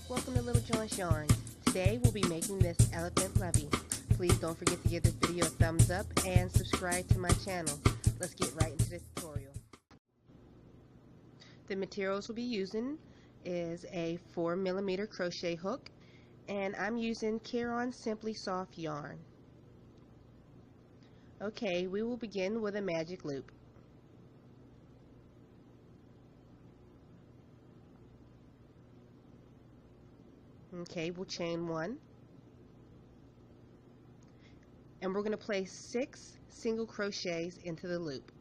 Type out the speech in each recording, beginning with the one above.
Welcome to Little John's Yarns. Today we'll be making this elephant Lovey. Please don't forget to give this video a thumbs up and subscribe to my channel. Let's get right into the tutorial. The materials we'll be using is a 4mm crochet hook, and I'm using Caron Simply Soft yarn. Okay, we will begin with a magic loop. Okay, we'll chain one, and we're going to place 6 single crochets into the loop.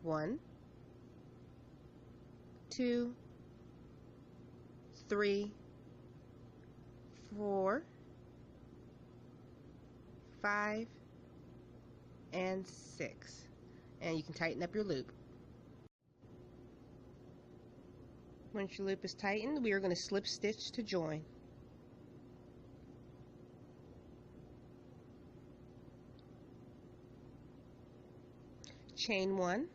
1, 2, 3, 4, 5, and 6, and you can tighten up your loop. Once your loop is tightened, we are going to slip stitch to join. Chain 1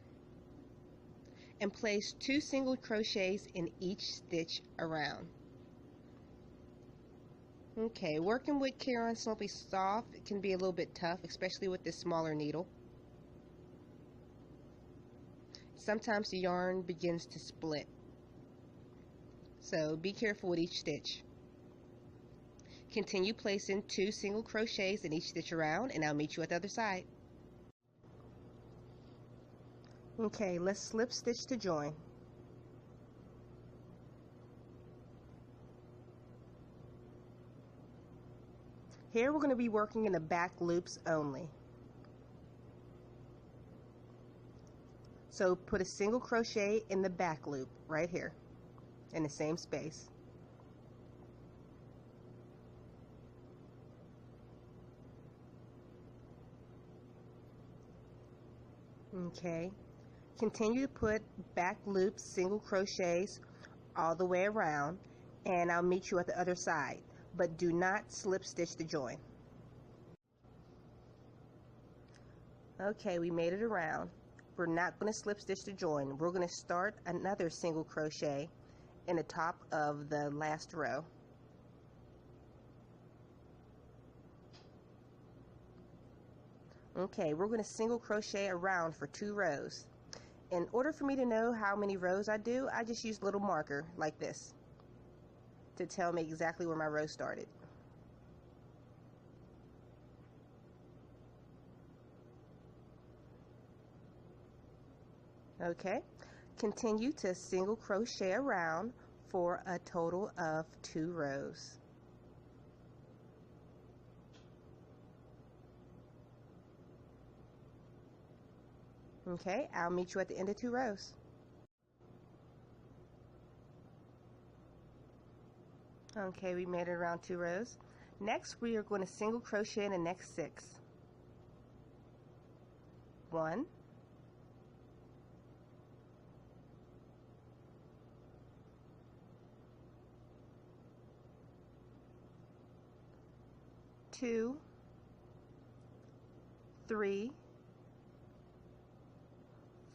and place 2 single crochets in each stitch around. Okay, working with Caron Simply Soft, it can be a little bit tough, especially with this smaller needle. Sometimes the yarn begins to split, so be careful with each stitch. Continue placing 2 single crochets in each stitch around, and I'll meet you at the other side. Okay, let's slip stitch to join. Here we're going to be working in the back loops only. So put a single crochet in the back loop right here in the same space. Okay, continue to put back loops, single crochets all the way around, and I'll meet you at the other side, but do not slip stitch to join. Okay, we made it around. We're not going to slip stitch to join. We're going to start another single crochet in the top of the last row. Okay, we're going to single crochet around for 2 rows. In order for me to know how many rows I do, I just use a little marker like this to tell me exactly where my row started. Okay, continue to single crochet around for a total of 2 rows. Okay, I'll meet you at the end of 2 rows. Okay, we made it around 2 rows. Next, we are going to single crochet in the next 6. 1, 2, 3,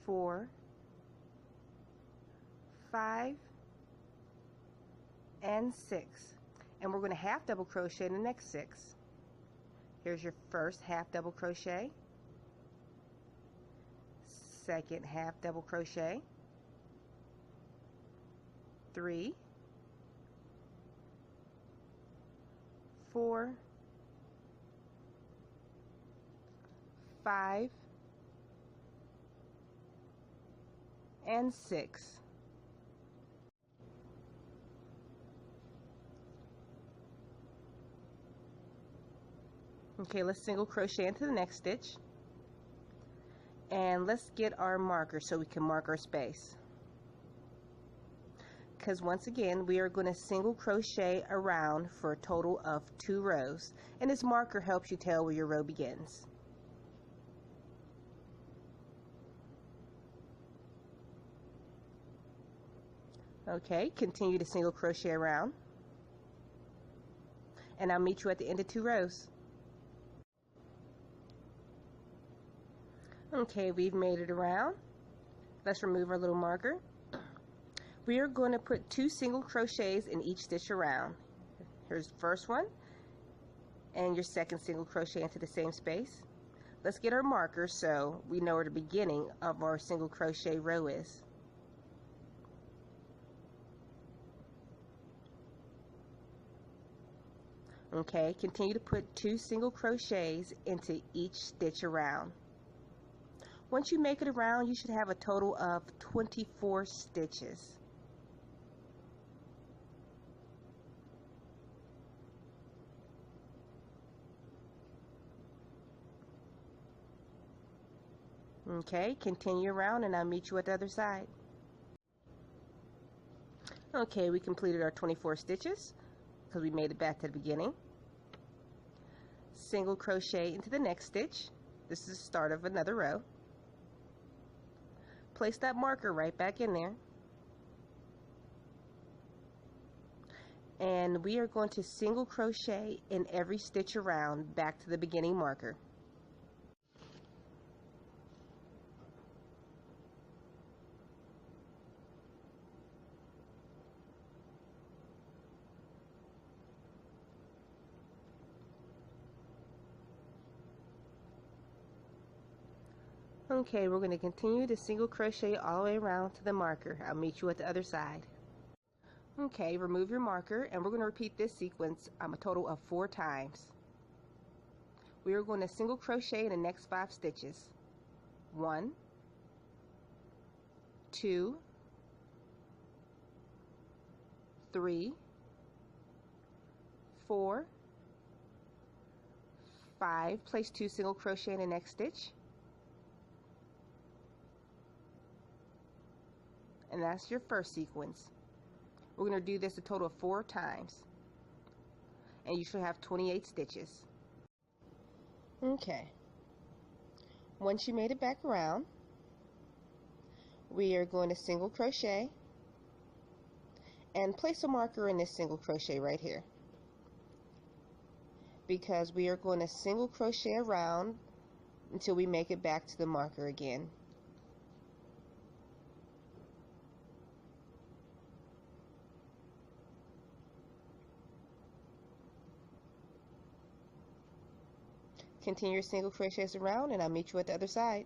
4, 5, and 6, and we're going to half double crochet in the next 6. Here's your first half double crochet, second half double crochet, 3, 4, 5, and 6. Okay, let's single crochet into the next stitch, and let's get our marker so we can mark our space, because once again we are going to single crochet around for a total of 2 rows, and this marker helps you tell where your row begins. Okay, continue to single crochet around, and I'll meet you at the end of 2 rows. Okay, we've made it around. Let's remove our little marker. We are going to put 2 single crochets in each stitch around. Here's the first one and your second single crochet into the same space. Let's get our marker so we know where the beginning of our single crochet row is. Okay, continue to put 2 single crochets into each stitch around. Once you make it around, you should have a total of 24 stitches. Okay, continue around and I'll meet you at the other side. Okay, we completed our 24 stitches because we made it back to the beginning. Single crochet into the next stitch. This is the start of another row. Place that marker right back in there. And we are going to single crochet in every stitch around back to the beginning marker. Okay, we're going to continue to single crochet all the way around to the marker. I'll meet you at the other side. Okay, remove your marker and we're going to repeat this sequence a total of 4 times. We are going to single crochet in the next 5 stitches. 1, 2, 3, 4, 5. Place 2 single crochet in the next stitch. And that's your first sequence. We're going to do this a total of 4 times. And you should have 28 stitches. Okay. Once you made it back around, we are going to single crochet and place a marker in this single crochet right here, because we are going to single crochet around until we make it back to the marker again. Continue your single crochets around and I'll meet you at the other side.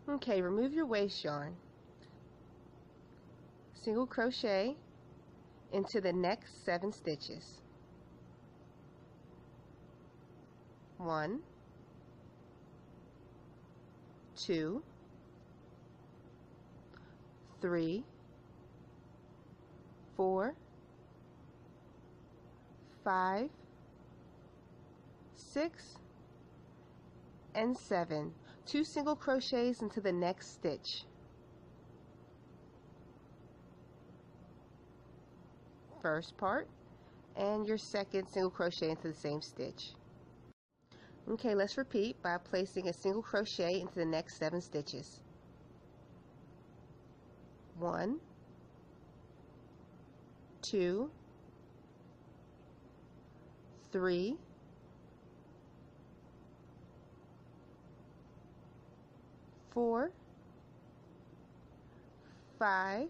Okay, remove your waste yarn. Single crochet into the next 7 stitches. 1, 2, 3, 4, 5, 6, and 7. 2 single crochets into the next stitch. First part, and your second single crochet into the same stitch. Okay, let's repeat by placing a single crochet into the next 7 stitches. 1, 2, 3, 4, 5,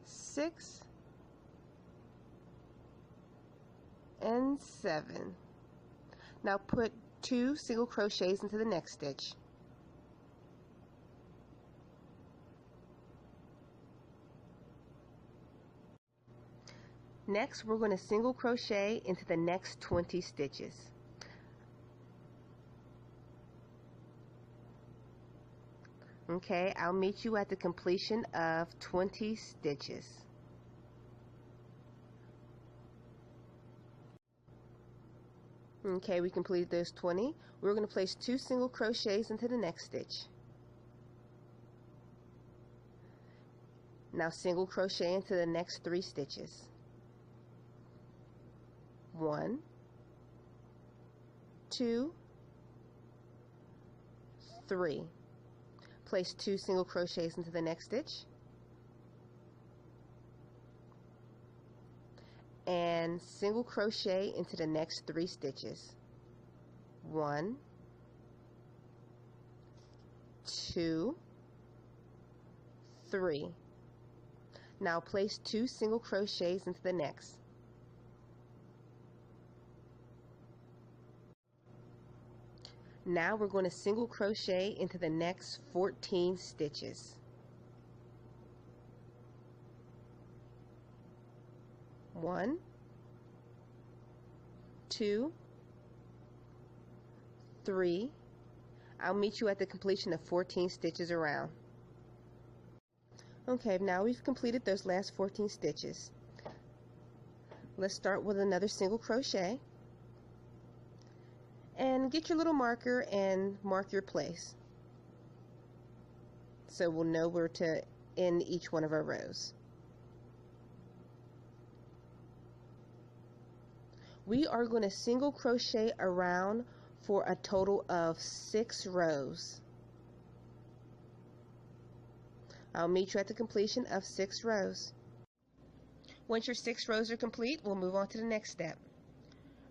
6, and 7. Now put 2 single crochets into the next stitch. Next, we're going to single crochet into the next 20 stitches. Okay, I'll meet you at the completion of 20 stitches. Okay, we completed those 20. We're going to place 2 single crochets into the next stitch. Now single crochet into the next 3 stitches. 1, 2, 3. Place 2 single crochets into the next stitch and single crochet into the next 3 stitches. 1, 2, 3. Now place 2 single crochets into the next. Now we're going to single crochet into the next 14 stitches. 1, 2, 3. I'll meet you at the completion of 14 stitches around. Okay, now we've completed those last 14 stitches. Let's start with another single crochet. And get your little marker and mark your place, so we'll know where to end each one of our rows. We are going to single crochet around for a total of 6 rows. I'll meet you at the completion of 6 rows. Once your 6 rows are complete, we'll move on to the next step.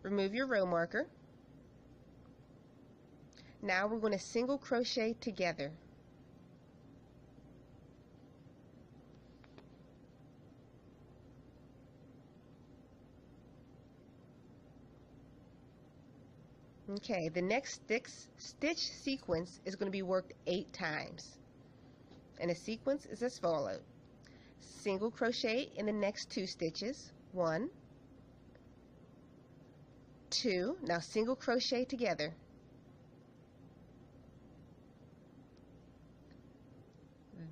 Remove your row marker. Now we're going to single crochet together. Okay, the next stitch sequence is going to be worked 8 times. And the sequence is as follows. Single crochet in the next 2 stitches. 1, 2. Now single crochet together.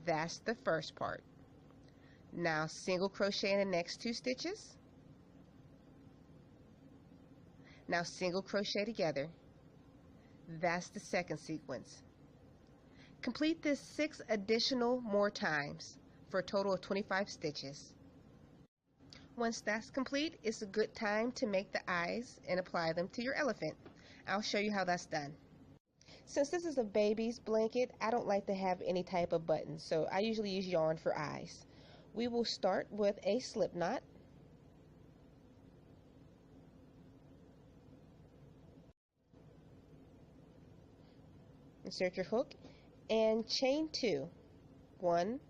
That's the first part. Now single crochet in the next 2 stitches. Now single crochet together. That's the second sequence. Complete this 6 additional more times for a total of 25 stitches. Once that's complete, it's a good time to make the eyes and apply them to your elephant. I'll show you how that's done. Since this is a baby's blanket, I don't like to have any type of buttons, so I usually use yarn for eyes. We will start with a slip knot. Insert your hook and chain 2. 1,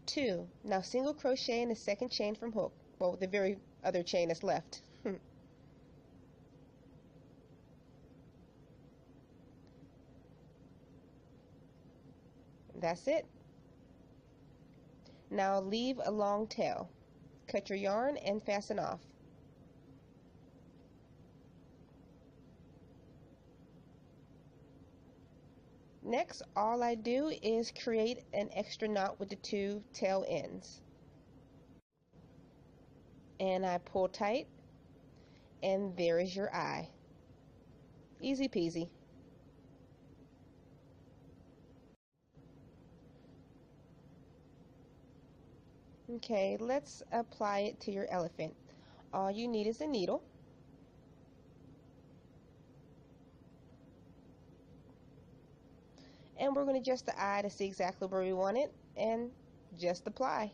2. Now single crochet in the second chain from hook. Well, the very other chain that's left. That's it. Now leave a long tail. Cut your yarn and fasten off. Next, all I do is create an extra knot with the 2 tail ends. And I pull tight, and there is your eye. Easy peasy. Okay, let's apply it to your elephant. All you need is a needle. And we're going to adjust the eye to see exactly where we want it and just apply.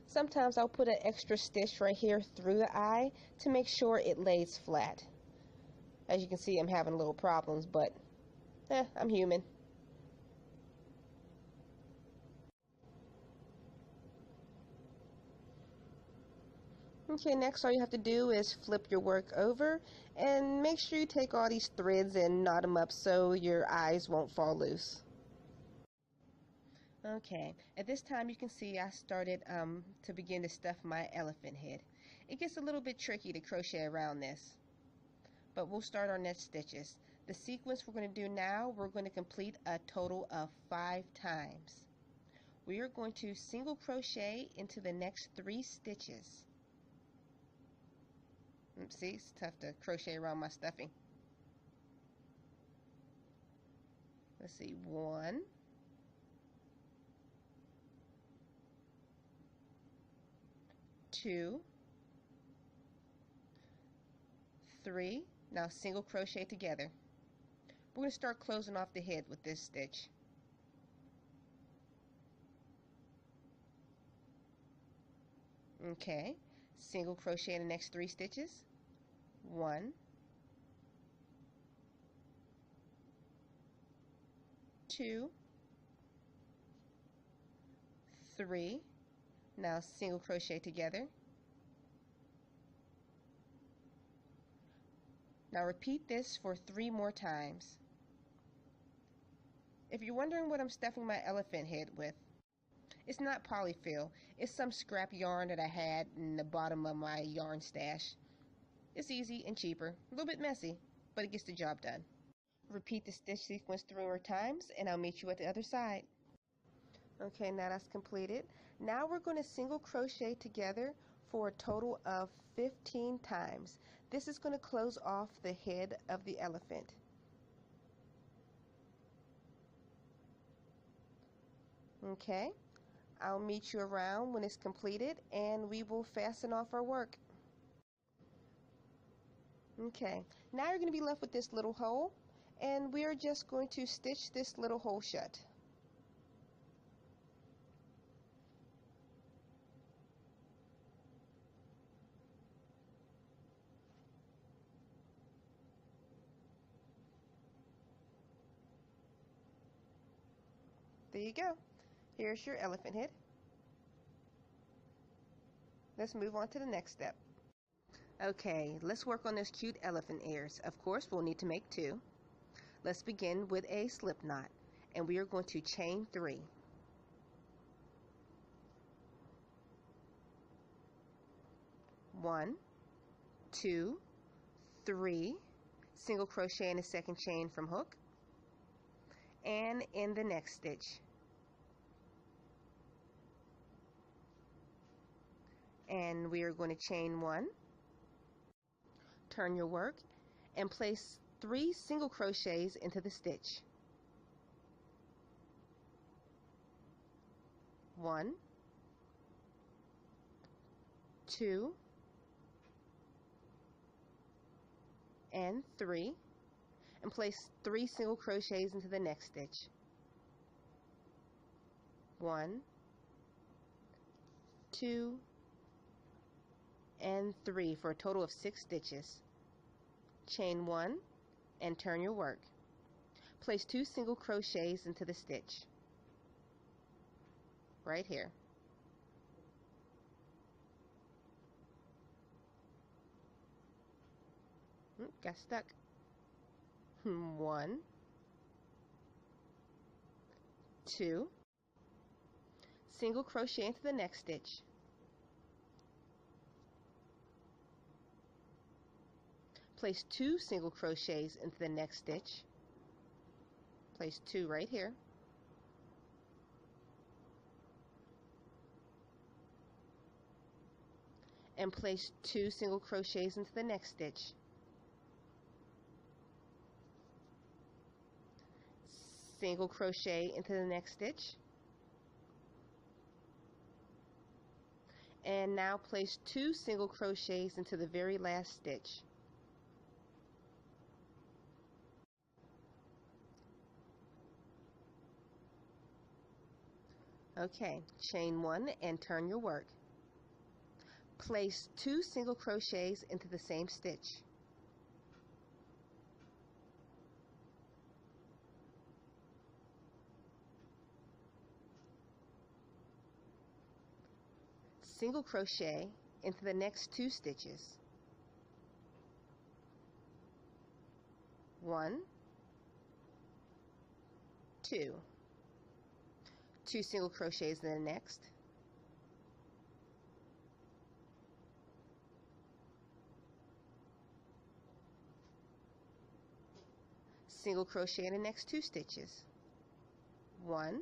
Sometimes I'll put an extra stitch right here through the eye to make sure it lays flat. As you can see, I'm having little problems, but I'm human. Okay, next all you have to do is flip your work over and make sure you take all these threads and knot them up so your eyes won't fall loose. Okay, at this time you can see I started to begin to stuff my elephant head. It gets a little bit tricky to crochet around this, but we'll start our next stitches. The sequence we're going to do now, we're going to complete a total of 5 times. We are going to single crochet into the next 3 stitches. See, it's tough to crochet around my stuffing. Let's see, 1, 2, 3. Now single crochet together. We're going to start closing off the head with this stitch. Okay, single crochet in the next 3 stitches. 1, 2, 3. Now single crochet together. Now repeat this for 3 more times. If you're wondering what I'm stuffing my elephant head with, it's not polyfill. It's some scrap yarn that I had in the bottom of my yarn stash. It's easy and cheaper. A little bit messy, but it gets the job done. Repeat the stitch sequence 3 more times and I'll meet you at the other side. Okay, now that's completed. Now we're going to single crochet together for a total of 15 times. This is going to close off the head of the elephant. Okay, I'll meet you around when it's completed and we will fasten off our work. Okay, now you're going to be left with this little hole and we are just going to stitch this little hole shut. There you go. Here's your elephant head. Let's move on to the next step. Okay, let's work on those cute elephant ears. Of course, we'll need to make 2. Let's begin with a slip knot, and we are going to chain 3. 1, 2, 3, single crochet in the second chain from hook, and in the next stitch. And we are going to chain 1, turn your work, and place 3 single crochets into the stitch. 1, 2, and 3, and place 3 single crochets into the next stitch. 1, 2, and 3 for a total of 6 stitches. Chain 1 and turn your work. Place 2 single crochets into the stitch right here. Got stuck. 1, 2, single crochet into the next stitch. Place 2 single crochets into the next stitch. Place 2 right here. And place 2 single crochets into the next stitch. Single crochet into the next stitch. And now place 2 single crochets into the very last stitch. Okay, chain 1 and turn your work. Place 2 single crochets into the same stitch. Single crochet into the next 2 stitches. 1, 2. 2 single crochets in the next. Single crochet in the next 2 stitches. 1,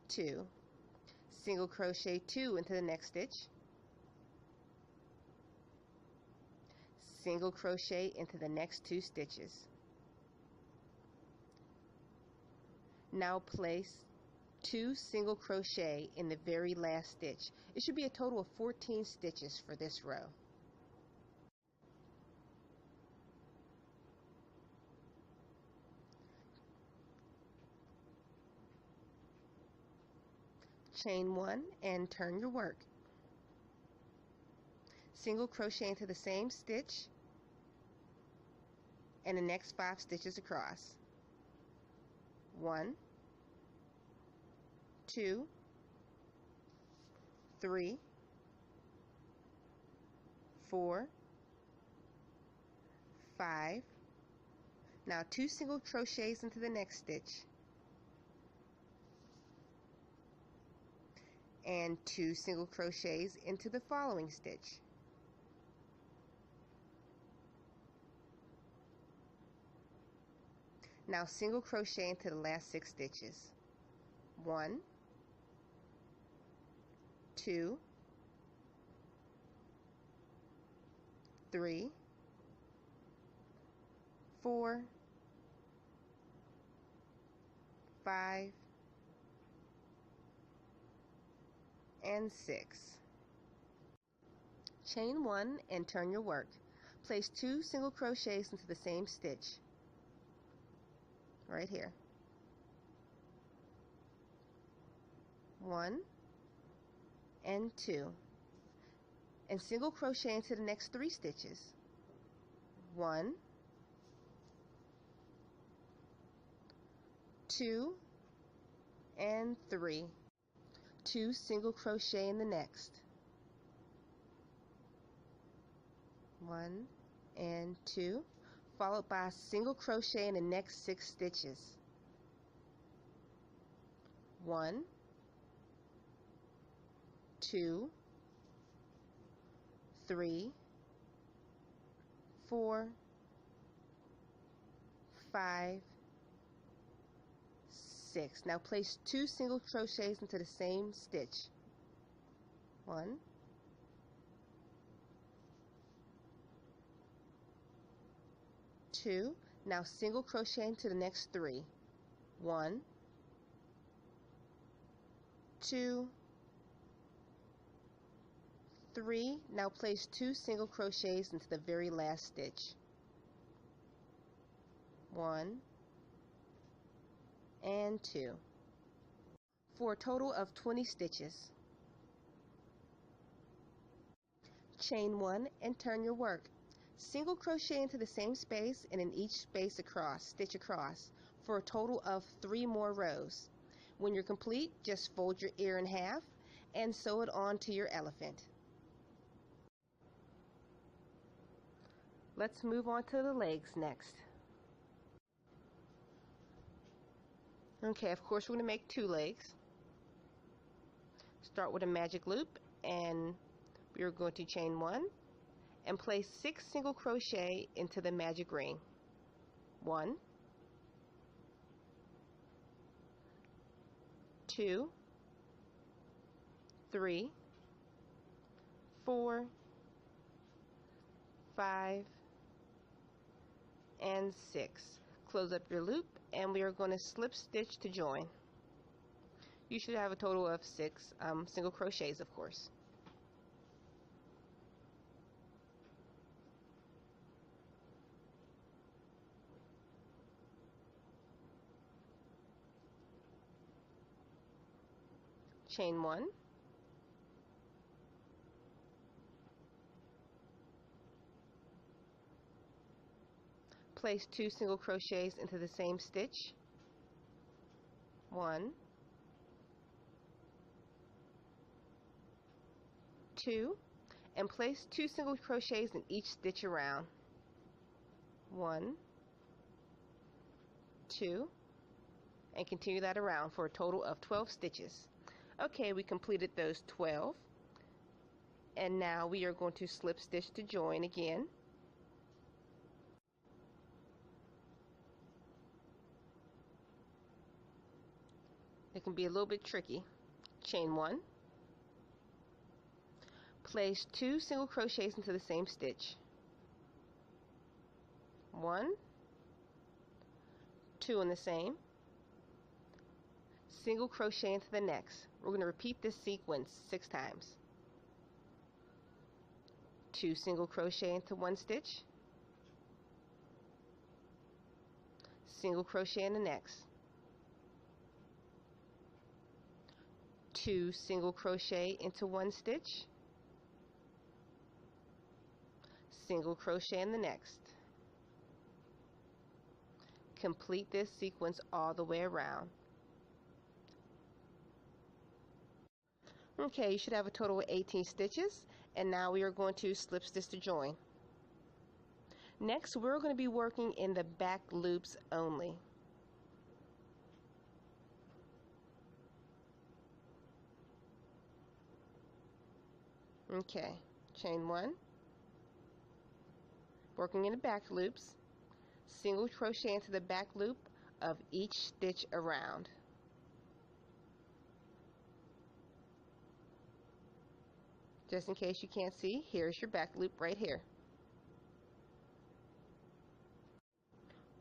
2. Single crochet 2 into the next stitch. Single crochet into the next 2 stitches. Now place 2 single crochet in the very last stitch. It should be a total of 14 stitches for this row. Chain 1 and turn your work. Single crochet into the same stitch and the next 5 stitches across. 1, 2, 3, 4, 5. Now 2 single crochets into the next stitch and 2 single crochets into the following stitch. Now single crochet into the last 6 stitches. 1, 2, 3, 4, 5, and 6. Chain 1 and turn your work. Place 2 single crochets into the same stitch right here. 1 and 2, and single crochet into the next 3 stitches. 1, 2, and 3. 2 single crochet in the next. 1 and 2, followed by a single crochet in the next 6 stitches. 1, 2, 3, 4, 5, 6. Now place 2 single crochets into the same stitch. 1, 2. Now single crochet into the next 3. 1, 2, 3. Now place 2 single crochets into the very last stitch. 1 and 2, for a total of 20 stitches. Chain 1 and turn your work. Single crochet into the same space and in each space across, stitch across, for a total of 3 more rows. When you're complete, just fold your ear in half and sew it onto your elephant. Let's move on to the legs next. Okay, of course we're going to make 2 legs. Start with a magic loop, and we're going to chain 1 and place 6 single crochet into the magic ring. 1, 2, 3, 4, 5, and 6. Close up your loop, and we are going to slip stitch to join. You should have a total of 6 single crochets, of course. Chain 1, place 2 single crochets into the same stitch. 1, 2, and place 2 single crochets in each stitch around. 1, 2, and continue that around for a total of 12 stitches. Okay, we completed those 12, and now we are going to slip stitch to join again. It can be a little bit tricky. Chain 1, place 2 single crochets into the same stitch. 1, 2 in the same, single crochet into the next. We're going to repeat this sequence 6 times. 2 single crochet into one stitch, single crochet in the next, 2 single crochet into one stitch, single crochet in the next. Complete this sequence all the way around. Okay, you should have a total of 18 stitches, and now we are going to slip stitch to join. Next, we're going to be working in the back loops only. Okay, chain 1, working in the back loops, single crochet into the back loop of each stitch around. Just in case you can't see, here's your back loop right here.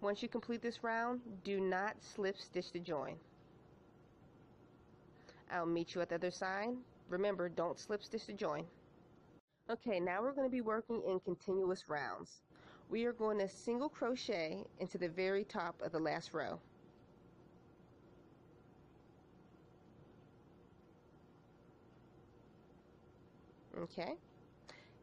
Once you complete this round, do not slip stitch to join. I'll meet you at the other side. Remember, don't slip stitch to join. Okay, now we're going to be working in continuous rounds. We are going to single crochet into the very top of the last row. Okay,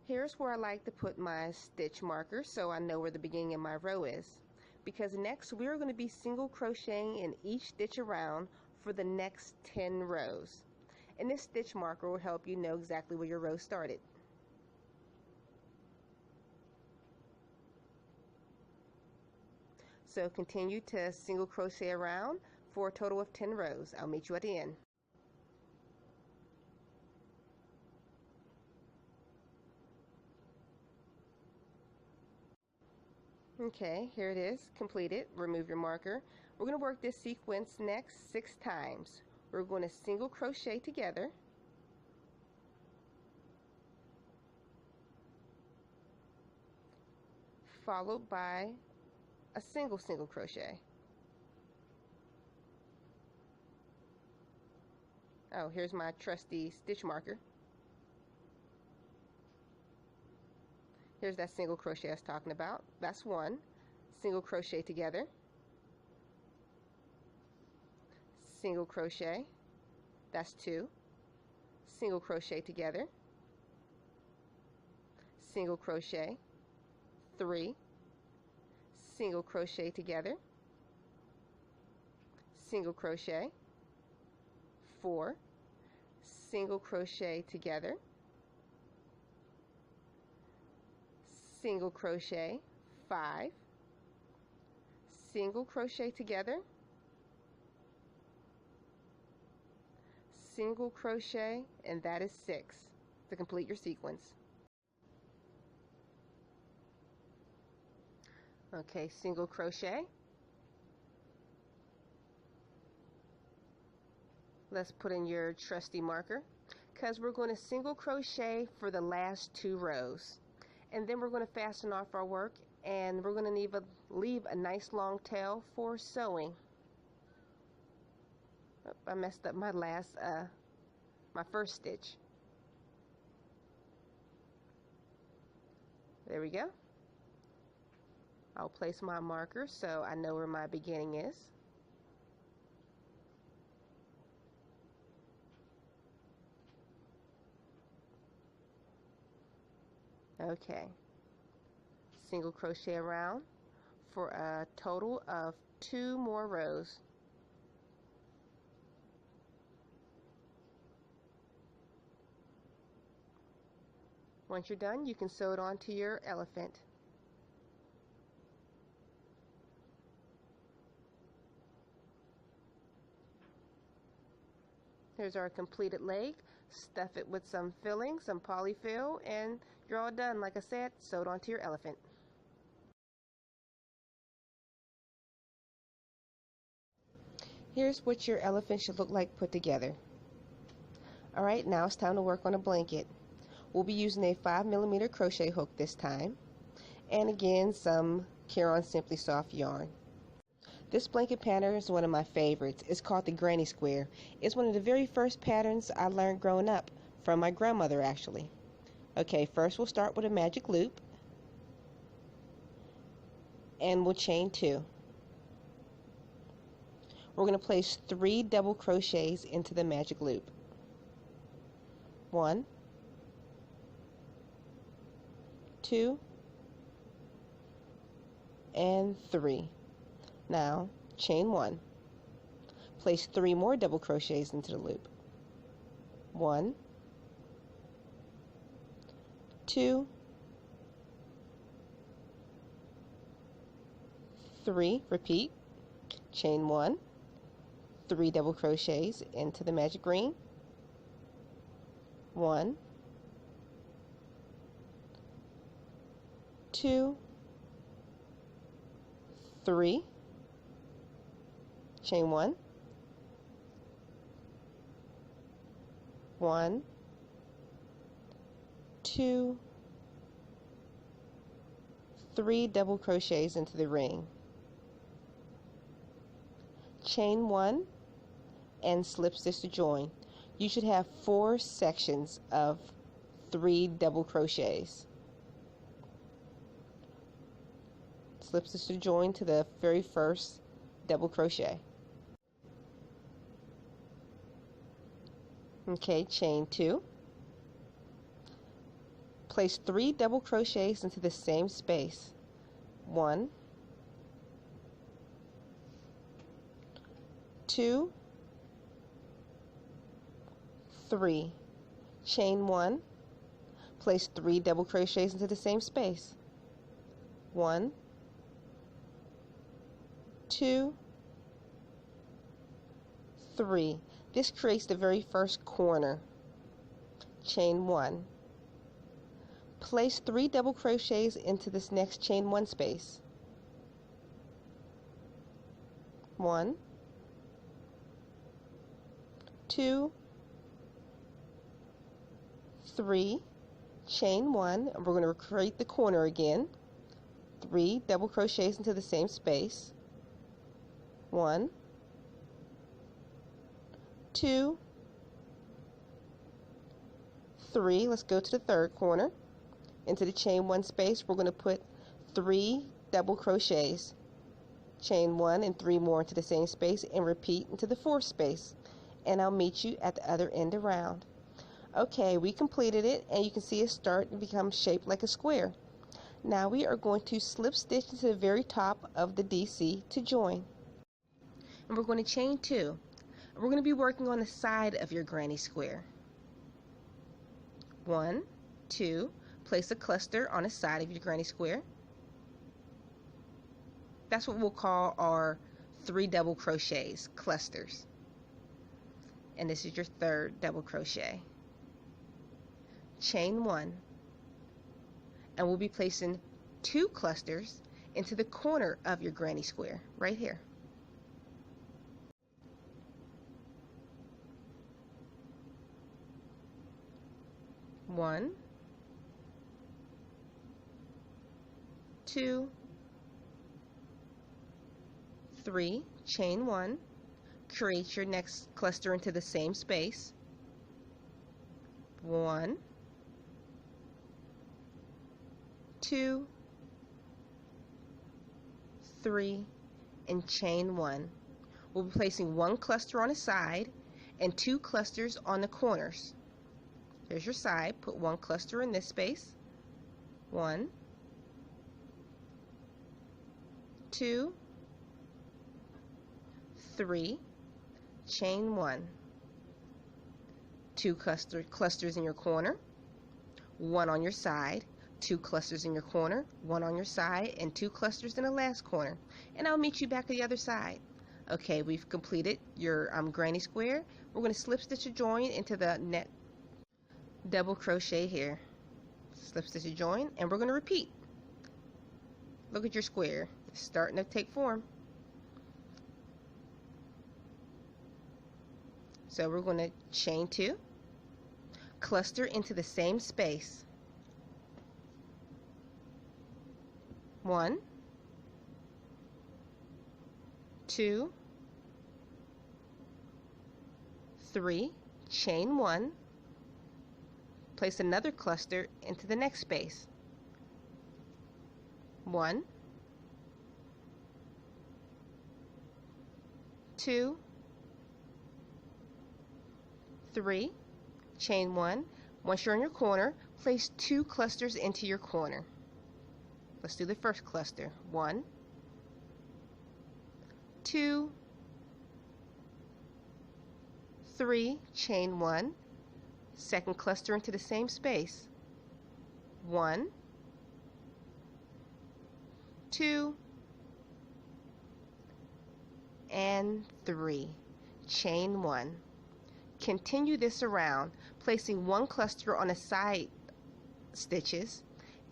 here's where I like to put my stitch marker so I know where the beginning of my row is. Because next we're going to be single crocheting in each stitch around for the next 10 rows. And this stitch marker will help you know exactly where your row started. So continue to single crochet around for a total of 10 rows. I'll meet you at the end. Okay, here it is, completed. Remove your marker. We're going to work this sequence next 6 times. We're going to single crochet together, followed by a single crochet. Oh, here's my trusty stitch marker. Here's that single crochet I was talking about. That's 1. Single crochet together, single crochet. That's 2. Single crochet together, single crochet. 3. Single crochet together, single crochet. 4. Single crochet together, single crochet. 5. Single crochet together, single crochet, and that is 6 to complete your sequence. Okay, single crochet. Let's put in your trusty marker, because we're going to single crochet for the last 2 rows, and then we're going to fasten off our work, and we're going to leave a nice long tail for sewing. Oh, I messed up my first stitch. There we go. I'll place my marker so I know where my beginning is. Okay, single crochet around for a total of 2 more rows. Once you're done, you can sew it onto your elephant. Here's our completed leg. Stuff it with some filling, some polyfill, and you're all done. Like I said, sew it onto your elephant. Here's what your elephant should look like put together. Alright, now it's time to work on a blanket. We'll be using a 5mm crochet hook this time, and again some Caron Simply Soft yarn. This blanket pattern is one of my favorites. It's called the Granny Square. It's one of the very first patterns I learned growing up, from my grandmother actually. Okay, first we'll start with a magic loop, and we'll chain 2. We're going to place 3 double crochets into the magic loop. 1, 2, and 3. Now chain 1. Place 3 more double crochets into the loop. 1, 2, 3. Repeat. Chain 1, 3 double crochets into the magic ring. 1, 2, 3. Chain 1, 1, 2, 3 double crochets into the ring. Chain 1 and slip stitch to join. You should have 4 sections of 3 double crochets. Slip stitch to join to the very first double crochet. Okay, chain 2. Place 3 double crochets into the same space. 1, 2, 3. Chain 1. Place 3 double crochets into the same space. 1, 2, 3. This creates the very first corner. Chain 1. Place 3 double crochets into this next chain 1 space. 1, 2, 3. Chain 1, and we're going to create the corner again. 3 double crochets into the same space. 1, 2, 3. Let's go to the third corner. Into the chain 1 space, we're going to put 3 double crochets. Chain 1 and 3 more into the same space, and repeat into the fourth space. And I'll meet you at the other end around. Okay, we completed it, and you can see it start and become shaped like a square. Now we are going to slip stitch into the very top of the DC to join. And we're going to chain 2. We're going to be working on the side of your granny square. 1, 2. Place a cluster on the side of your granny square. That's what we'll call our 3 double crochets, clusters. And this is your third double crochet. Chain 1. And we'll be placing 2 clusters into the corner of your granny square, right here. One, 2, 3. Chain 1. Create your next cluster into the same space. 1, 2, 3, and chain 1. We'll be placing 1 cluster on the side and 2 clusters on the corners. There's your side. Put 1 cluster in this space. 1, 2, 3. Chain 1. 2 clusters in your corner, 1 on your side, 2 clusters in your corner, 1 on your side, and 2 clusters in the last corner. And I'll meet you back at the other side. Okay, we've completed your granny square. We're going to slip stitch a join into the net double crochet here. Slip stitch a join, and we're going to repeat. Look at your square. It's starting to take form. So we're going to chain 2, cluster into the same space. 1, 2, 3, chain 1, place another cluster into the next space. 1, 2, 3, chain 1, Once you're in your corner, place 2 clusters into your corner. Let's do the first cluster. 1, 2, 3, chain 1, second cluster into the same space. 1, 2, and 3, chain 1. Continue this around, placing 1 cluster on the side stitches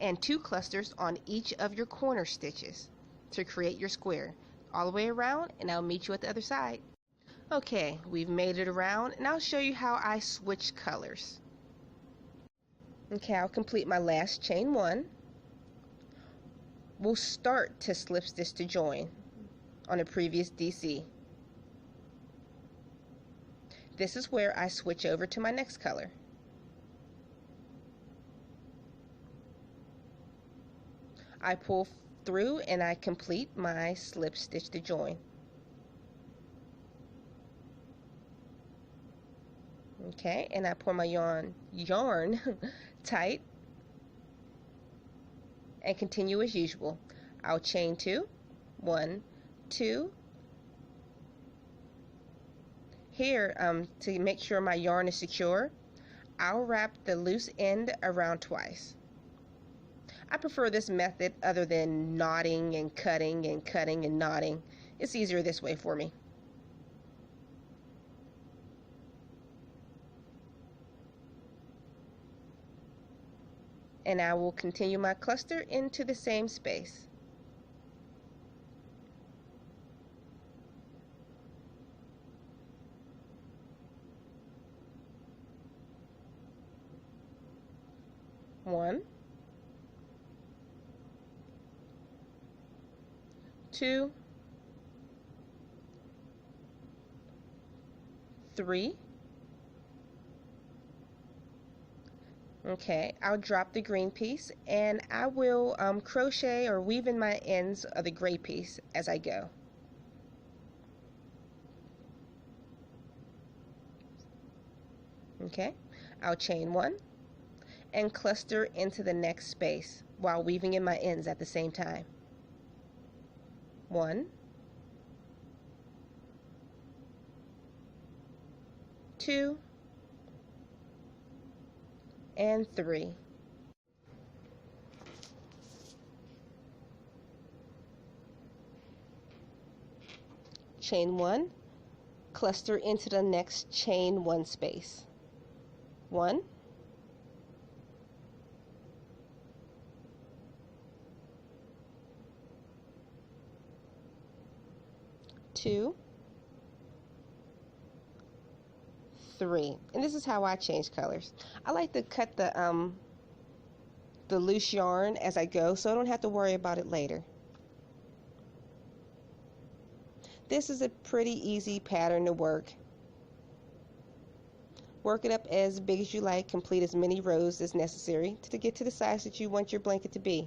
and 2 clusters on each of your corner stitches to create your square. All the way around, and I'll meet you at the other side. Okay, we've made it around, and I'll show you how I switch colors. Okay, I'll complete my last chain 1. We'll start to slip stitch to join on the previous DC. This is where I switch over to my next color. I pull through and I complete my slip stitch to join. Okay, and I pour my yarn tight and continue as usual. I'll chain 2, 1, 2. Here, to make sure my yarn is secure, I'll wrap the loose end around twice. I prefer this method other than knotting and cutting and cutting and knotting. It's easier this way for me. And I will continue my cluster into the same space. One, 2, 3. Okay, I'll drop the green piece and I will crochet or weave in my ends of the gray piece as I go. Okay, I'll chain 1 and cluster into the next space while weaving in my ends at the same time. 1, 2, and 3. Chain 1, cluster into the next chain 1 space. 1, 2, 3. And this is how I change colors. I like to cut the loose yarn as I go so I don't have to worry about it later. This is a pretty easy pattern to work. Work it up as big as you like, complete as many rows as necessary to get to the size that you want your blanket to be.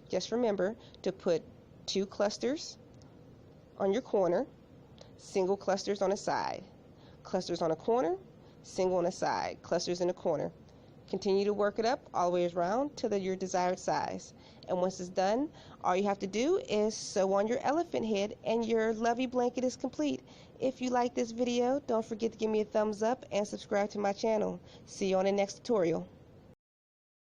Just remember to put 2 clusters on your corner, single clusters on a side, clusters on a corner, single on a side, clusters in a corner. Continue to work it up all the way around to your desired size. And once it's done, all you have to do is sew on your elephant head and your Lovey blanket is complete. If you like this video, don't forget to give me a thumbs up and subscribe to my channel. See you on the next tutorial.